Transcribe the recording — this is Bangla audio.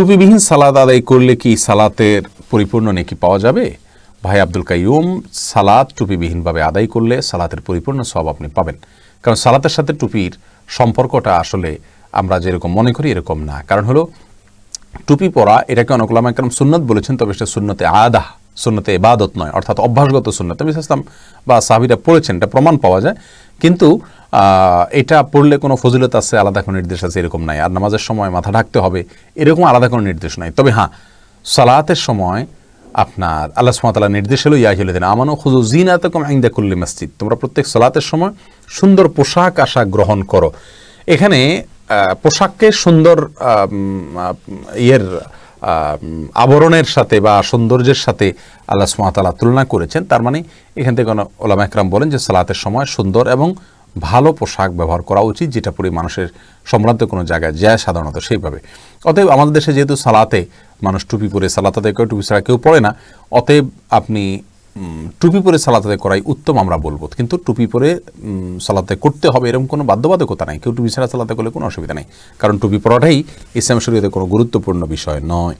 টুপিবিহীন সালাত আদায় করলে কি সালাতের পরিপূর্ণ নেকি পাওয়া যাবে? ভাই আব্দুল কাইয়ুম, সালাত টুপিবিহীনভাবে আদায় করলে সালাতের পরিপূর্ণ সওয়াব আপনি পাবেন। কারণ সালাতের সাথে টুপির সম্পর্কটা আসলে আমরা যেরকম মনে করি এরকম না। কারণ হলো টুপি পরা এটাকে অনেক ওলামা কেরাম সুন্নত বলেছেন, তবে সেটা সুন্নতে আদাহ, সুন্নতে ইবাদত নয়, অর্থাৎ অভ্যাসগত সুন্নত। নবী সাল্লাল্লাহু আলাইহি ওয়াসাল্লাম বা সাহাবীরা পড়েছেন, এটা প্রমাণ পাওয়া যায়, কিন্তু এটা পড়লে কোনো ফজিলত আছে, আলাদা কোনো নির্দেশ আছে এরকম নাই। আর নামাজের সময় মাথা ঢাকতে হবে এরকম আলাদা কোনো নির্দেশ নাই। তবে হ্যাঁ, সালাতের সময় আপনার আল্লাহ সুবহানাহু ওয়া তাআলা নির্দেশ হলো ইয়া আইয়ুহাল্লাযীনা আমানু খুযু যিনাতাকুম ইনদা কুল্লি মসজিদ, তোমরা প্রত্যেক সালাতের সময় সুন্দর পোশাক আশাক গ্রহণ করো। এখানে পোশাককে সুন্দর আবরণের সাথে বা সৌন্দর্যের সাথে আল্লাহ সুবহানাহু ওয়া তাআলা তুলনা করেছেন। তার মানে এখান থেকে ওলামা একরাম বলেন যে সালাতের সময় সুন্দর এবং ভালো পোশাক ব্যবহার করা উচিত, যেটা পরে মানুষের সম্ভ্রান্ত কোনো জায়গায় যায় সাধারণত সেইভাবে। অতএব আমাদের দেশে যেহেতু সালাতে মানুষ টুপি পরে সালাত আদায় করে, টুপি ছাড়া কেউ পড়ে না, অতএব আপনি টুপি পরে সালাত আদায় করাই উত্তম আমরা বলবো। কিন্তু টুপি পরে সালাতে করতে হবে এরকম কোনো বাধ্যবাধকতা নাই। কেউ টুপি ছাড়া সালাতে করলে কোনো অসুবিধা নেই, কারণ টুপি পরাটাই ইসলাম শরীয়তে কোনো গুরুত্বপূর্ণ বিষয় নয়।